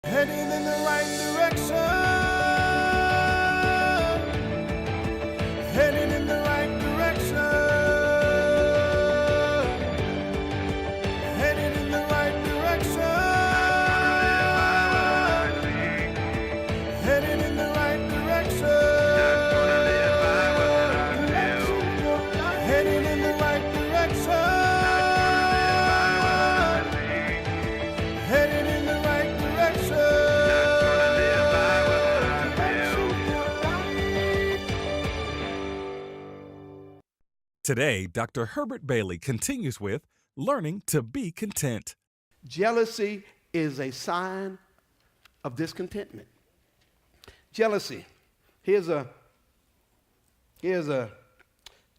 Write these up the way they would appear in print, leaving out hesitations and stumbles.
Heading in the right direction. Heading in the right direction. Heading in the right direction. Heading in the right direction. Heading in the right direction. Heading in the right direction. Today, Dr. Herbert Bailey continues with Learning to be Content. Jealousy is a sign of discontentment. Jealousy. Here's a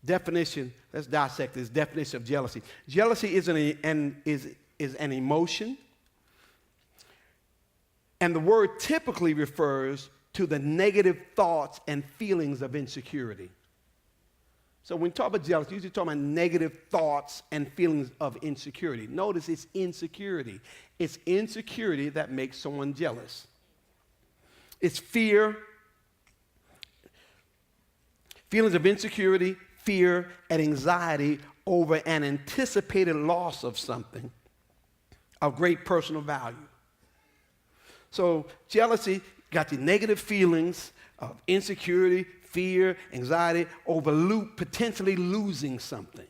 definition. Let's dissect this definition of jealousy. Jealousy is an emotion, and the word typically refers to the negative thoughts and feelings of insecurity. So when you talk about jealousy, you're usually talking about negative thoughts and feelings of insecurity. Notice it's insecurity. It's insecurity that makes someone jealous. It's fear, feelings of insecurity, fear, and anxiety over an anticipated loss of something of great personal value. So jealousy got the negative feelings of insecurity, fear, anxiety over potentially losing something,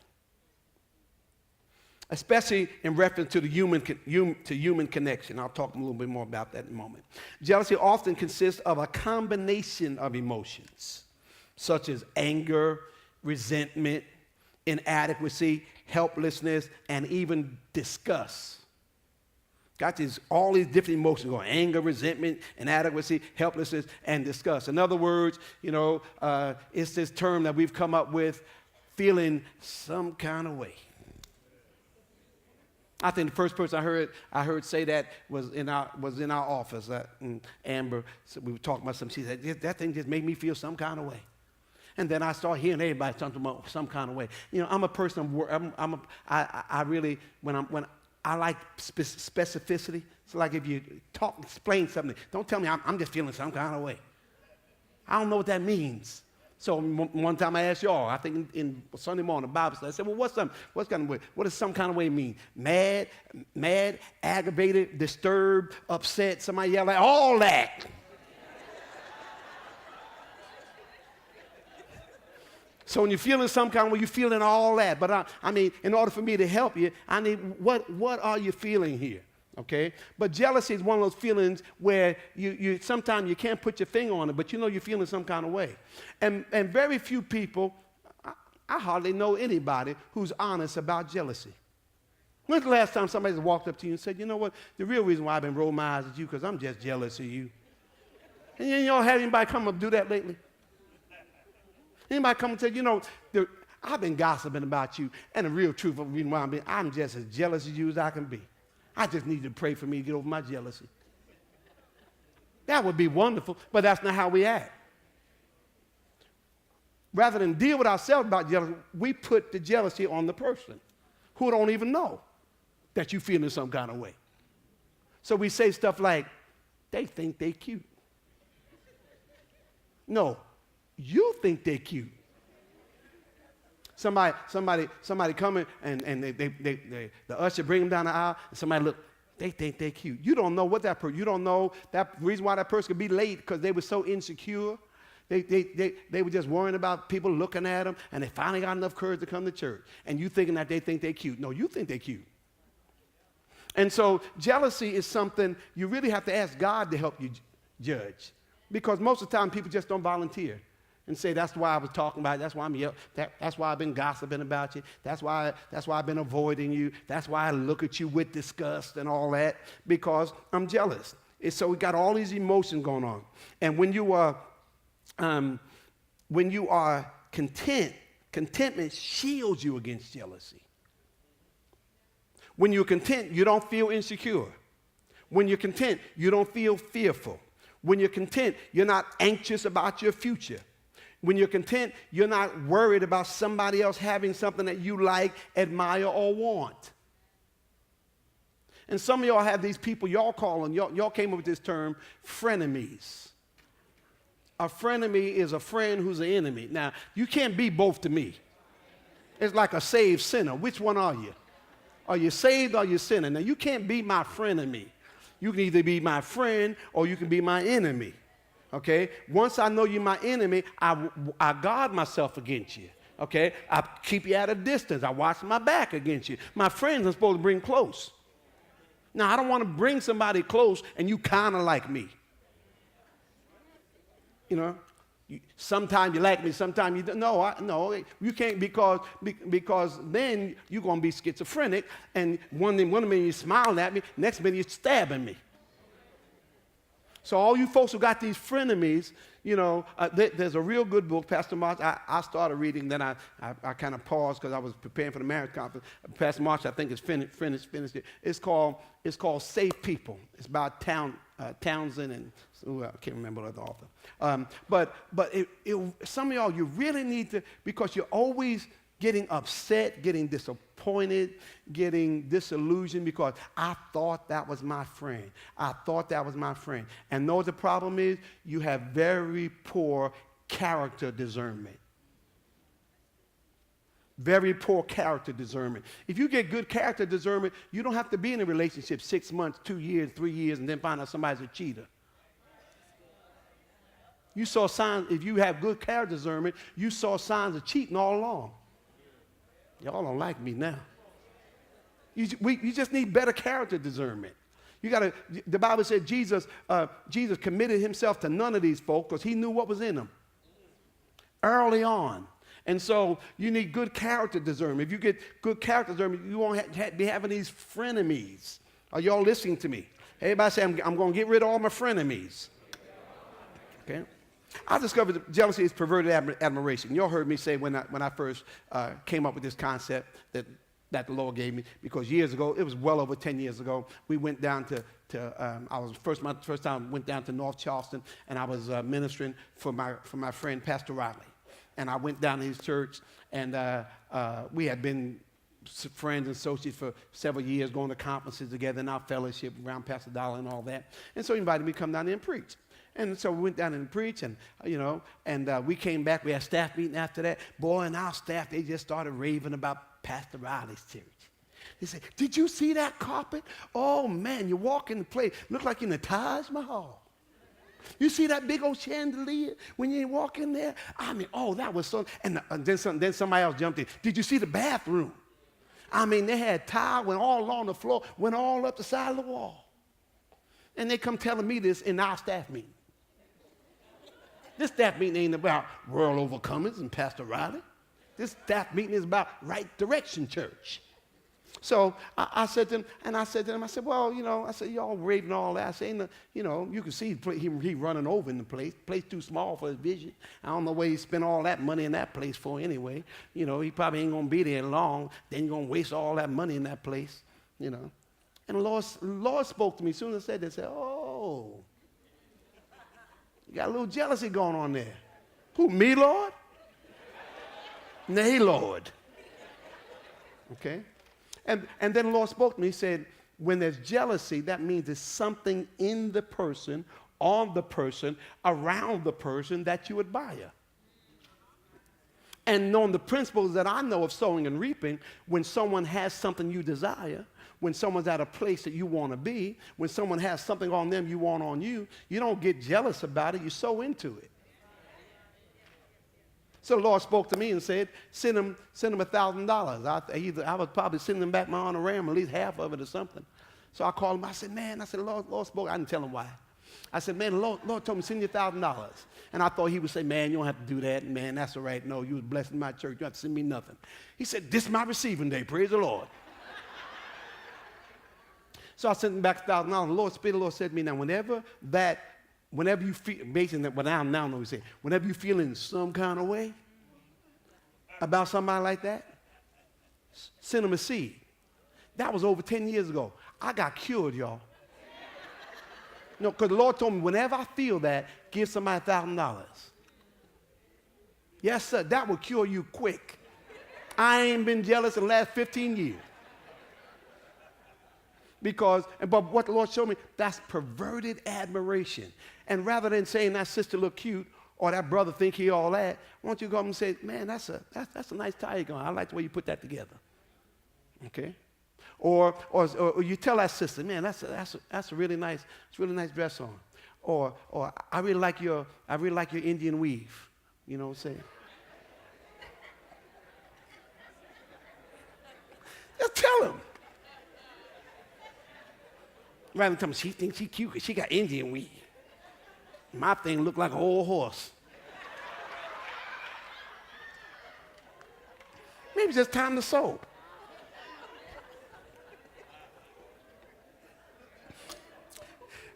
especially in reference to the human connection. I'll talk a little bit more about that in a moment. Jealousy often consists of a combination of emotions, such as anger, resentment, inadequacy, helplessness, and even disgust. Got all these different emotions going: anger, resentment, inadequacy, helplessness, and disgust. In other words, it's this term that we've come up with, feeling some kind of way. I think the first person I heard say that was in our office. Amber, so we were talking about something. She said, "That thing just made me feel some kind of way." And then I started hearing everybody talking about some kind of way. I'm a person. I really I like specificity. It's like if you explain something, don't tell me I'm just feeling some kind of way. I don't know what that means. So one time I asked y'all, I think in Sunday morning, Bible study, I said, well, what's kind of way? What does some kind of way mean? Mad, aggravated, disturbed, upset, somebody yell at, all that. So when you're feeling some kind of way, you're feeling all that. But I mean, in order for me to help you, I need, what are you feeling here? Okay? But jealousy is one of those feelings where you sometimes you can't put your finger on it, but you're feeling some kind of way. And very few people, I hardly know anybody who's honest about jealousy. When's the last time somebody's walked up to you and said, you know what, the real reason why I've been rolling my eyes at you because I'm just jealous of you. And you don't have anybody come up and do that lately? Anybody come and tell you, I've been gossiping about you, and the real truth of the reason why I'm just as jealous as you as I can be. I just need you to pray for me to get over my jealousy. That would be wonderful, but that's not how we act. Rather than deal with ourselves about jealousy, we put the jealousy on the person who don't even know that you're feeling some kind of way. So we say stuff like, they think they cute. No. You think they're cute. Somebody coming and the usher bring them down the aisle, and somebody look, they think they're cute. You don't know what that person, you don't know that reason why that person could be late because they were so insecure. They were just worrying about people looking at them, and they finally got enough courage to come to church. And you thinking that they think they're cute. No, you think they're cute. And so jealousy is something you really have to ask God to help you judge, because most of the time people just don't volunteer and say, that's why I was talking about it. That's why that's why I've been gossiping about you. That's why I've been avoiding you. That's why I look at you with disgust and all that, because I'm jealous. And so we got all these emotions going on. And when you are content, contentment shields you against jealousy. When you're content, you don't feel insecure. When you're content, you don't feel fearful. When you're content, you're not anxious about your future. When you're content, you're not worried about somebody else having something that you like, admire, or want. And some of y'all have these people y'all calling, y'all came up with this term, frenemies. A frenemy is a friend who's an enemy. Now, you can't be both to me. It's like a saved sinner. Which one are you? Are you saved or are you sinner? Now, you can't be my frenemy. You can either be my friend or you can be my enemy. Okay? Once I know you're my enemy, I guard myself against you. Okay? I keep you at a distance. I watch my back against you. My friends are supposed to bring close. Now, I don't want to bring somebody close and you kind of like me. You know? Sometimes you like me, sometimes you don't. No, you can't because then you're going to be schizophrenic, and one minute you're smiling at me, next minute you're stabbing me. So all you folks who got these frenemies, you know, there's a real good book, Pastor March. I started reading, then I kind of paused because I was preparing for the marriage conference. Pastor March, I think, is finished it. It's called Safe People. It's about Townsend and I can't remember the author. But some of y'all, you really need to, because you're always getting upset, getting disappointed, getting disillusioned because I thought that was my friend. I thought that was my friend. And know what the problem is? You have very poor character discernment. Very poor character discernment. If you get good character discernment, you don't have to be in a relationship 6 months, 2 years, 3 years, and then find out somebody's a cheater. You saw signs, if you have good character discernment, you saw signs of cheating all along. Y'all don't like me now. You just need better character discernment. The Bible said Jesus committed himself to none of these folk because he knew what was in them early on. And so you need good character discernment. If you get good character discernment, you won't be having these frenemies. Are y'all listening to me? Everybody say, I'm going to get rid of all my frenemies. Okay? I discovered that jealousy is perverted admiration. Y'all heard me say when I first came up with this concept that the Lord gave me, because years ago, it was well over 10 years ago, we went down my first time went down to North Charleston, and I was ministering for my friend Pastor Riley. And I went down to his church, and we had been friends and associates for several years, going to conferences together in our fellowship around Pastor Dollar and all that. And so he invited me to come down there and preach. And so we went down and preached, and, we came back. We had a staff meeting after that. Boy, and our staff, they just started raving about Pastor Riley's church. They said, did you see that carpet? Oh, man, you walk in the place, look like you're in the Taj Mahal. You see that big old chandelier when you walk in there? I mean, oh, that was so. And then somebody else jumped in. Did you see the bathroom? I mean, they had tile, went all along the floor, went all up the side of the wall. And they come telling me this in our staff meeting. This staff meeting ain't about World Overcomers and Pastor Riley. This staff meeting is about Right Direction Church. So I said to them, well, y'all raving all that. I said, you can see he running over in the place. Place too small for his vision. I don't know where he spent all that money in that place for anyway. He probably ain't going to be there long. Then you're going to waste all that money in that place, And the Lord spoke to me as soon as I said that. Said, oh, you got a little jealousy going on there. Who, me, Lord? Nay, Lord. Okay? And then the Lord spoke to me. He said, when there's jealousy, that means there's something in the person, on the person, around the person that you admire. And knowing the principles that I know of sowing and reaping, when someone has something you desire, when someone's at a place that you want to be, when someone has something on them you want on you, you don't get jealous about it, you sow into it. So the Lord spoke to me and said, send him $1,000. I was probably sending him back my honorarium, at least half of it or something. So I called him. I said, Lord spoke. I didn't tell him why. I said, man, the Lord told me send you $1,000. And I thought he would say, man, you don't have to do that. Man, that's all right. No, you was blessing my church. You don't have to send me nothing. He said, this is my receiving day. Praise the Lord. So I sent him back $1,000. The Lord said to me, now, whenever you feel, basically, what I now know he said, whenever you feel in some kind of way about somebody like that, send them a seed. That was over 10 years ago. I got cured, y'all. Because the Lord told me, whenever I feel that, give somebody $1,000. Yes, sir, that will cure you quick. I ain't been jealous in the last 15 years. But what the Lord showed me, that's perverted admiration. And rather than saying that sister look cute or that brother think he all that, why don't you go up and say, man, that's a nice tie you're going. I like the way you put that together. Okay? Or you tell that sister, man, that's a really nice dress on. Or I really like your Indian weave. You know what I'm saying? Just tell him. Rather than tell me she thinks she cute because she got Indian weave. My thing look like an old horse. Maybe it's just time to sew.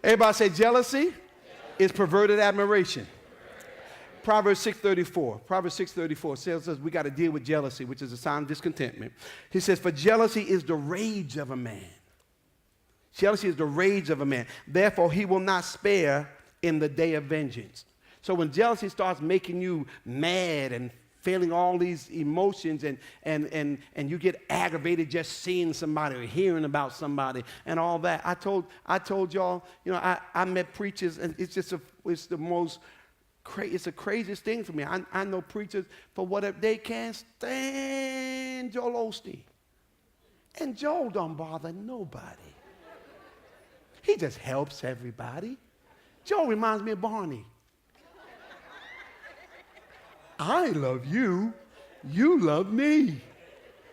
Everybody say jealousy is perverted admiration. Proverbs 6:34. Proverbs 6:34 says us we got to deal with jealousy, which is a sign of discontentment. He says, for jealousy is the rage of a man. Jealousy is the rage of a man. Therefore, he will not spare in the day of vengeance. So when jealousy starts making you mad and feeling all these emotions and you get aggravated just seeing somebody or hearing about somebody and all that. I told y'all, you know, I met preachers and it's the craziest thing for me. I know preachers for whatever they can't stand Joel Osteen. And Joel don't bother nobody. He just helps everybody. Joel reminds me of Barney. I love you. You love me.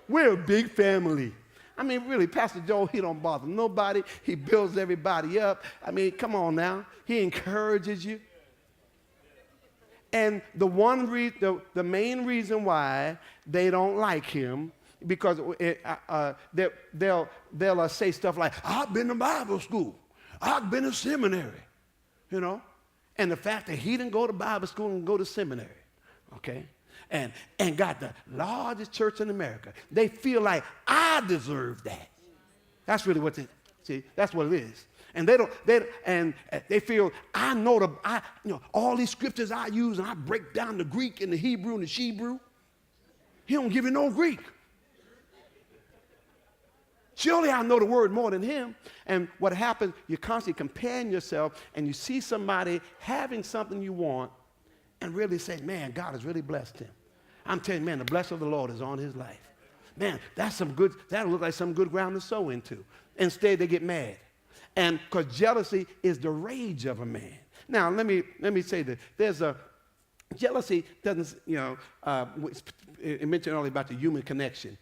We're a big family. I mean, really, Pastor Joel, he don't bother nobody. He builds everybody up. I mean, come on now. He encourages you. And the main reason why they don't like him, because they'll say stuff like, I've been to Bible school. I've been to seminary, you know. And the fact that he didn't go to Bible school and go to seminary, okay, and got the largest church in America, they feel like I deserve that. That's really what that's what it is. And they feel I know all these scriptures I use and I break down the Greek and the Hebrew and the Shebrew. He don't give you no Greek. Surely I know the word more than him. And what happens, you're constantly comparing yourself and you see somebody having something you want and really say, man, God has really blessed him. I'm telling you, man, the blessing of the Lord is on his life. Man, that'll look like some good ground to sow into. Instead, they get mad. And because jealousy is the rage of a man. Now, let me say this. Jealousy doesn't, it mentioned earlier about the human connection.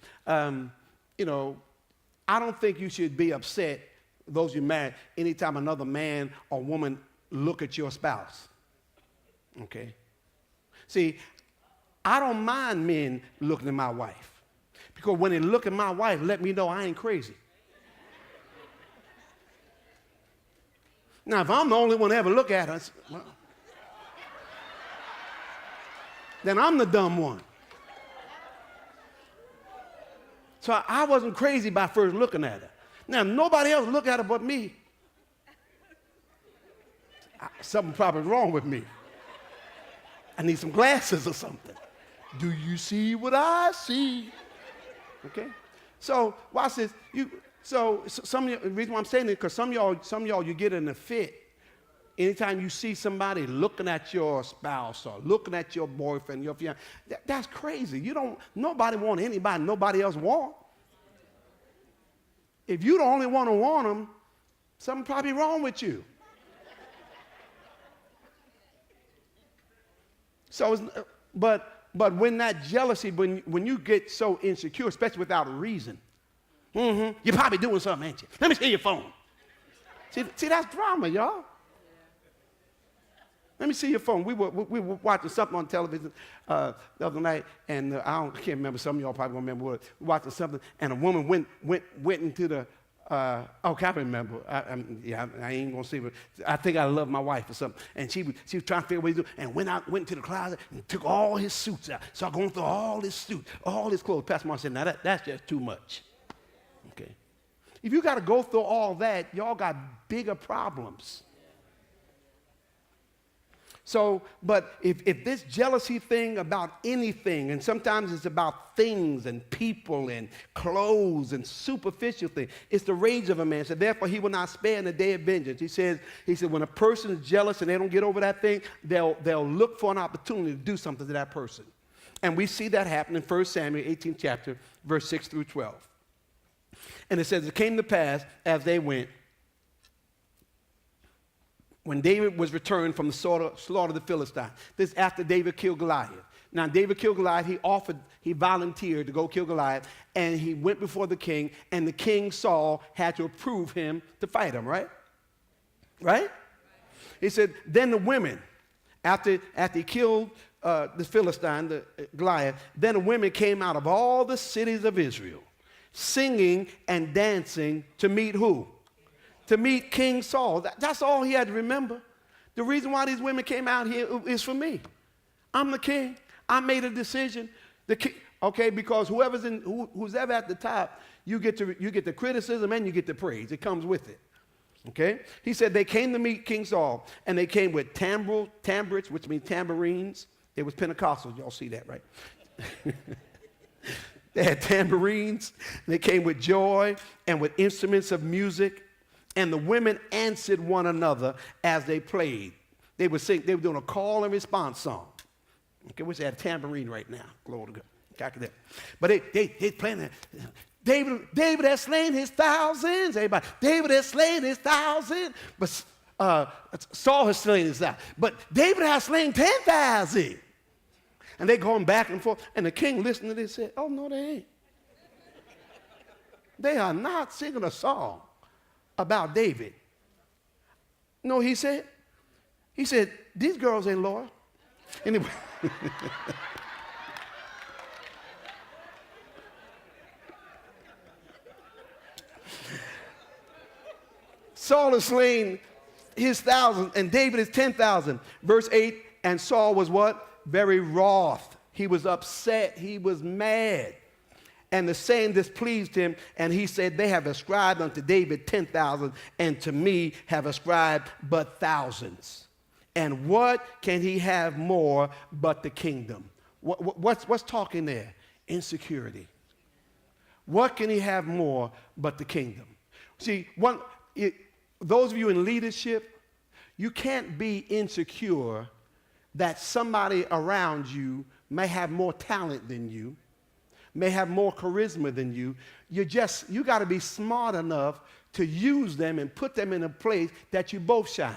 I don't think you should be upset, those you married, anytime another man or woman look at your spouse. Okay? See, I don't mind men looking at my wife. Because when they look at my wife, let me know I ain't crazy. Now, if I'm the only one to ever look at her, well, then I'm the dumb one. So I wasn't crazy by first looking at her. Now, nobody else look at her but me. Something probably wrong with me. I need some glasses or something. Do you see what I see? Okay? So, watch this. The reason why I'm saying it, because some of y'all, you get in a fit anytime you see somebody looking at your spouse or looking at your boyfriend, your fiance. That's crazy. Nobody want anybody nobody else want. If you the only one who want them, something probably wrong with you. So, but when that jealousy, when you get so insecure, especially without a reason, you're probably doing something, ain't you? Let me see your phone. See, that's drama, y'all. Let me see your phone. We were watching something on television the other night, and I can't remember. Some of y'all probably won't remember what. We watching something, and a woman went into the. I can't remember. I ain't gonna say, but I think I love my wife or something. And she was trying to figure out what to do, and went to the closet and took all his suits out. So I'm going through all his suits, all his clothes. Pastor Mark said, "Now that's just too much." Okay. If you got to go through all that, y'all got bigger problems. So, but if this jealousy thing about anything, and sometimes it's about things and people and clothes and superficial things, it's the rage of a man. So therefore he will not spare in the day of vengeance. He said, when a person is jealous and they don't get over that thing, they'll look for an opportunity to do something to that person. And we see that happen in 1 Samuel 18th chapter, verse 6 through 12. And it says, it came to pass as they went, when David was returned from the slaughter of the Philistines. This is after David killed Goliath. Now, David killed Goliath. He volunteered to go kill Goliath, and he went before the king, and the king Saul had to approve him to fight him, right? Right? He said, then the women, after he killed the Philistine, the Goliath, then the women came out of all the cities of Israel, singing and dancing to meet who? To meet King Saul. That's all he had to remember. The reason why these women came out here is for me. I'm the king. I made a decision. Okay, because who's ever at the top, you get the criticism and you get the praise. It comes with it. Okay? He said they came to meet King Saul, and they came with tambrets, which means tambourines. It was Pentecostal. Y'all see that, right? They had tambourines. They came with joy and with instruments of music. And the women answered one another as they played. They would sing, they were doing a call and response song. Okay, wish they had a tambourine right now. Glory to God. But they playing that. David has slain his thousands. Everybody, David has slain his thousands. But Saul has slain his thousands. But David has slain 10,000. And they're going back and forth. And the king listened to this and said, oh, no, they ain't. They are not singing a song about David. No, he said, these girls ain't loyal. Anyway. Saul has slain his 1,000 and David is 10,000. Verse 8, and Saul was what? Very wroth. He was upset. He was mad. And the saying displeased him, and he said, they have ascribed unto David 10,000, and to me have ascribed but thousands. And what can he have more but the kingdom? What's talking there? Insecurity. What can he have more but the kingdom? See, those of you in leadership, you can't be insecure that somebody around you may have more talent than you, may have more charisma than you. You got to be smart enough to use them and put them in a place that you both shine.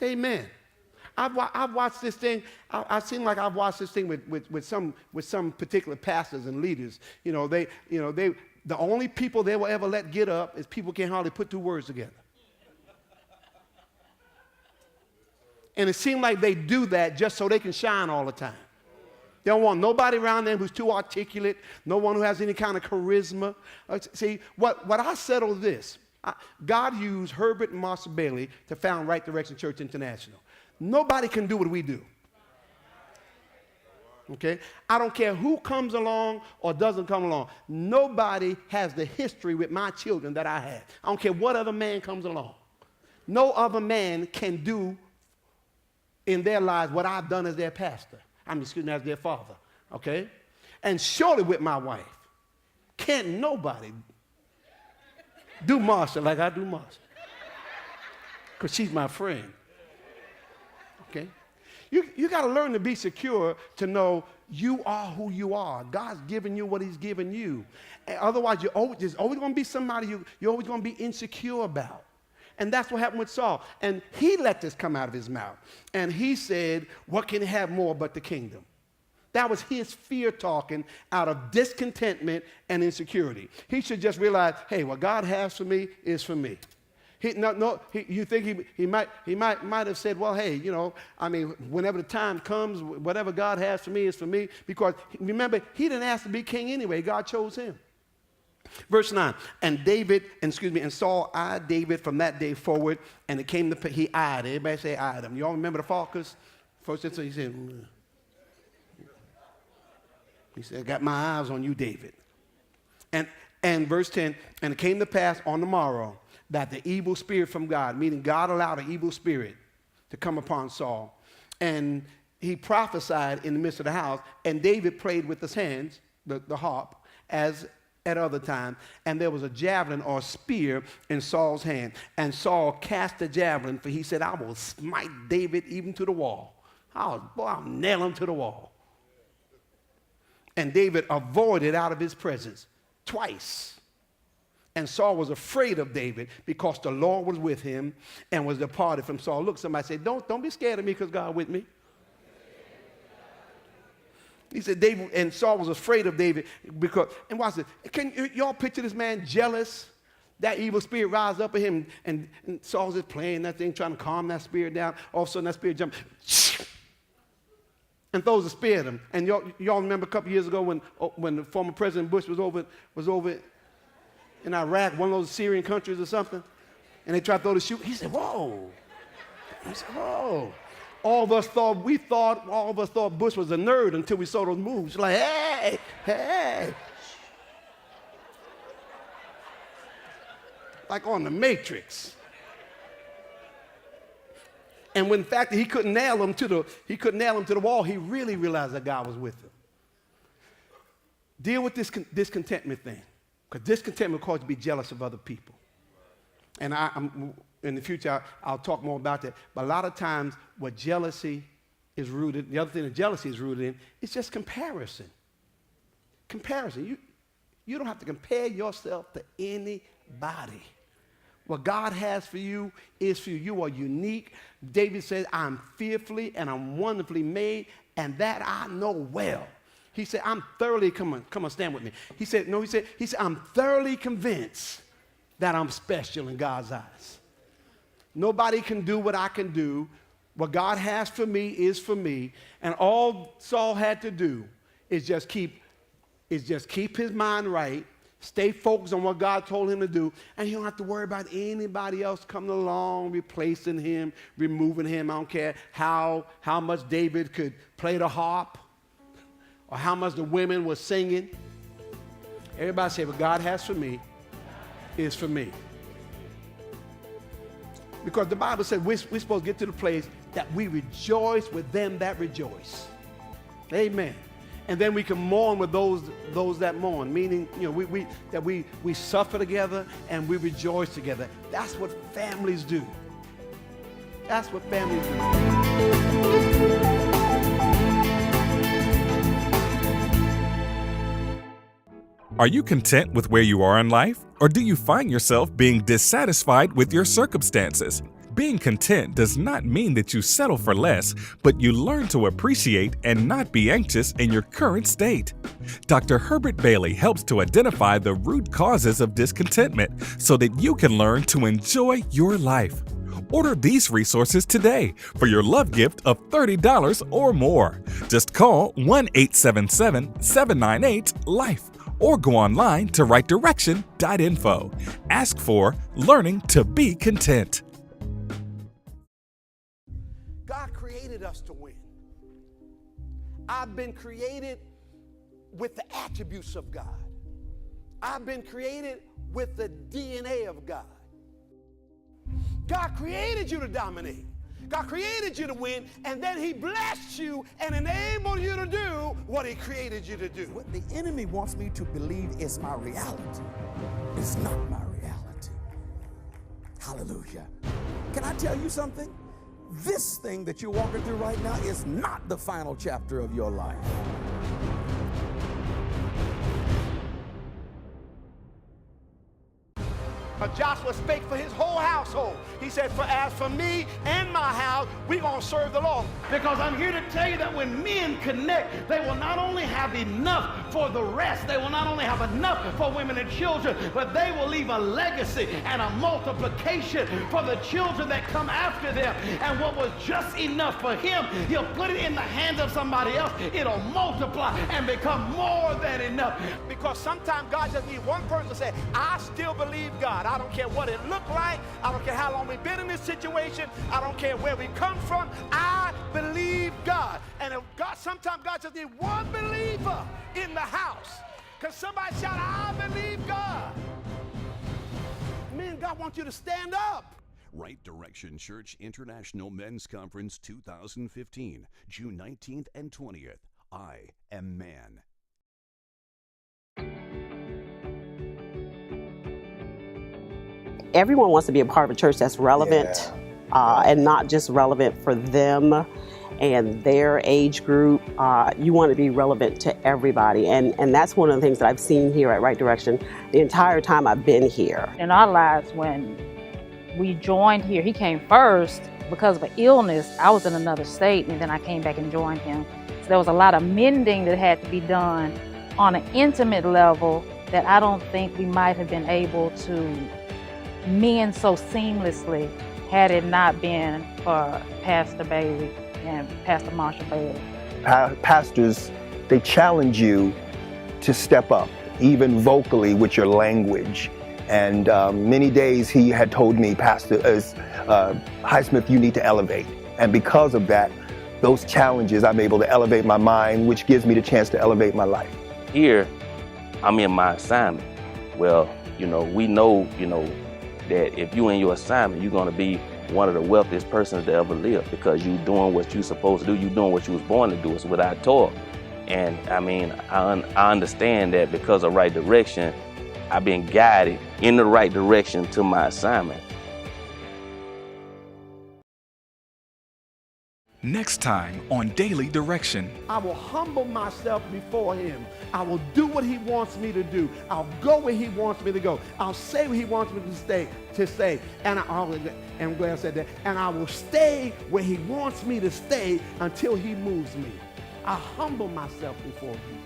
Amen. I've watched this thing. I seem like I've watched this thing with some particular pastors and leaders. The only people they will ever let get up is people can't hardly put two words together. And it seems like they do that just so they can shine all the time. They don't want nobody around them who's too articulate, no one who has any kind of charisma. See, what I settled this. God used Herbert and Marcia Bailey to found Right Direction Church International. Nobody can do what we do. Okay? I don't care who comes along or doesn't come along. Nobody has the history with my children that I had. I don't care what other man comes along. No other man can do in their lives what I've done as their pastor. As their father, okay? And surely with my wife, can't nobody do Marcia like I do Marcia. Because she's my friend, okay? You got to learn to be secure to know you are who you are. God's given you what he's given you. And otherwise, there's always going to be somebody you're always going to be insecure about. And that's what happened with Saul. And he let this come out of his mouth. And he said, what can he have more but the kingdom? That was his fear talking out of discontentment and insecurity. He should just realize, hey, what God has for me is for me. You think he might have said, well, hey, whenever the time comes, whatever God has for me is for me. Because remember, he didn't ask to be king anyway. God chose him. Verse 9, and Saul eyed David from that day forward, and it came to, he eyed, everybody say eyed him. You all remember the Falkers? First he said, I got my eyes on you, David. And verse 10, and it came to pass on the morrow that the evil spirit from God, meaning God allowed an evil spirit to come upon Saul. And he prophesied in the midst of the house, and David prayed with his hands, the harp, as at other times, and there was a javelin or a spear in Saul's hand. And Saul cast the javelin, for he said, I will smite David even to the wall. I'll nail him to the wall. And David avoided out of his presence twice. And Saul was afraid of David because the Lord was with him and was departed from Saul. Look, somebody say, don't be scared of me because God with me. He said, David, and Saul was afraid of David because, and watch this. Can y'all picture this man jealous? That evil spirit rise up at him, and Saul's just playing that thing, trying to calm that spirit down. All of a sudden, that spirit jumps and throws a spear at him. And y'all remember a couple years ago when the former President Bush was over in Iraq, one of those Syrian countries or something, and they tried to throw the shoe. He said, whoa. He said, whoa. All of us thought Bush was a nerd until we saw those moves. Like, hey. Like on the Matrix. And when in fact he couldn't nail him to the wall, he really realized that God was with him. Deal with this discontentment thing. Because discontentment will cause you to be jealous of other people. And I'm in the future, I'll talk more about that. But a lot of times, what jealousy is rooted, the other thing that jealousy is rooted in, is just comparison. Comparison. You don't have to compare yourself to anybody. What God has for you is for you. You are unique. David says, I'm fearfully and I'm wonderfully made, and that I know well. He said, I'm thoroughly, come on, stand with me. He said, I'm thoroughly convinced that I'm special in God's eyes. Nobody can do what I can do. What God has for me is for me. And all Saul had to do is just keep his mind right, stay focused on what God told him to do, and he don't have to worry about anybody else coming along, replacing him, removing him. I don't care how much David could play the harp or how much the women were singing. Everybody say, what God has for me is for me. Because the Bible said we're supposed to get to the place that we rejoice with them that rejoice. Amen. And then we can mourn with those that mourn, meaning, we suffer together and we rejoice together. That's what families do. That's what families do. Are you content with where you are in life? Or do you find yourself being dissatisfied with your circumstances? Being content does not mean that you settle for less, but you learn to appreciate and not be anxious in your current state. Dr. Herbert Bailey helps to identify the root causes of discontentment so that you can learn to enjoy your life. Order these resources today for your love gift of $30 or more. Just call 1-877-798-LIFE. or go online to rightdirection.info. Ask for Learning to Be Content. God created us to win. I've been created with the attributes of God. I've been created with the DNA of God. God created you to dominate. God created you to win, and then he blessed you and enabled you to do what he created you to do. What the enemy wants me to believe is my reality. It's not my reality. Hallelujah. Can I tell you something? This thing that you're walking through right now is not the final chapter of your life. Joshua spake for his whole household. He said, for as for me and my house, we're going to serve the Lord. Because I'm here to tell you that when men connect, they will not only have enough for the rest, they will not only have enough for women and children, but they will leave a legacy and a multiplication for the children that come after them. And what was just enough for him, he'll put it in the hands of somebody else. It'll multiply and become more than enough. Because sometimes God just needs one person to say, I still believe God. I don't care what it looked like. I don't care how long we've been in this situation. I don't care where we come from. I believe God. And if God, sometimes God just needs one believer in the house. Because somebody shout, I believe God. Man, God wants you to stand up. Right Direction Church International Men's Conference 2015, June 19th and 20th. I am man. Everyone wants to be a part of a church that's relevant, and not just relevant for them and their age group. You want to be relevant to everybody. And that's one of the things that I've seen here at Right Direction the entire time I've been here. In our lives, when we joined here, he came first because of an illness. I was in another state, and then I came back and joined him. So there was a lot of mending that had to be done on an intimate level that I don't think we might have been able to mend so seamlessly had it not been for Pastor Bailey and Pastor Marshall Bailey. Pastors, they challenge you to step up, even vocally with your language. And many days he had told me, Pastor Highsmith, you need to elevate. And because of that, those challenges, I'm able to elevate my mind, which gives me the chance to elevate my life. Here, I'm in my assignment. Well, we know, that if you're in your assignment, you're going to be one of the wealthiest persons to ever live, because you're doing what you're supposed to do. You're doing what you was born to do. It's without toil. And I understand that because of Right Direction, I've been guided in the right direction to my assignment. Next time on Daily Direction. I will humble myself before him. I will do what he wants me to do. I'll go where he wants me to go. I'll say what he wants me to say. And I'm glad I said that. And I will stay where he wants me to stay until he moves me. I humble myself before him.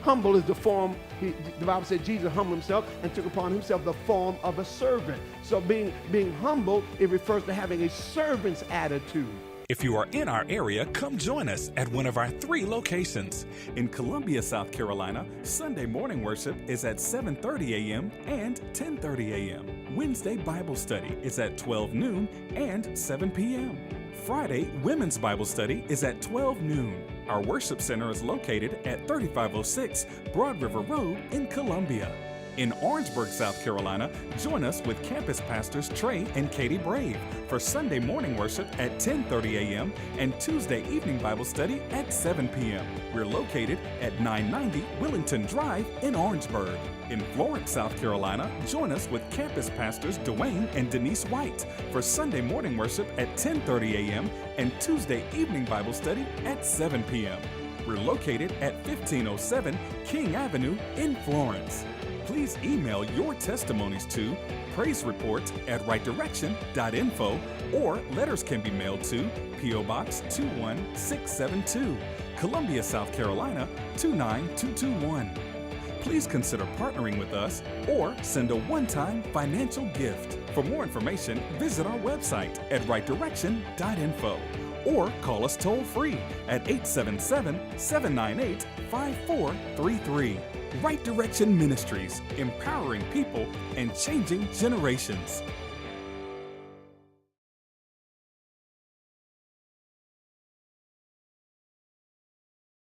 Humble is the form, the Bible said Jesus humbled himself and took upon himself the form of a servant. So being humble, it refers to having a servant's attitude. If you are in our area, come join us at one of our 3 locations. In Columbia, South Carolina, Sunday morning worship is at 7:30 a.m. and 10:30 a.m. Wednesday Bible study is at 12 noon and 7 p.m. Friday Women's Bible study is at 12 noon. Our worship center is located at 3506 Broad River Road in Columbia. In Orangeburg, South Carolina, join us with campus pastors Trey and Katie Brave for Sunday morning worship at 10:30 a.m. and Tuesday evening Bible study at 7 p.m. We're located at 990 Willington Drive in Orangeburg. In Florence, South Carolina, join us with campus pastors Dwayne and Denise White for Sunday morning worship at 10:30 a.m. and Tuesday evening Bible study at 7 p.m. We're located at 1507 King Avenue in Florence. Please email your testimonies to praisereport@rightdirection.info, or letters can be mailed to P.O. Box 21672, Columbia, South Carolina 29221. Please consider partnering with us or send a one-time financial gift. For more information, visit our website at rightdirection.info or call us toll-free at 877-798-5433. Right Direction Ministries, empowering people and changing generations.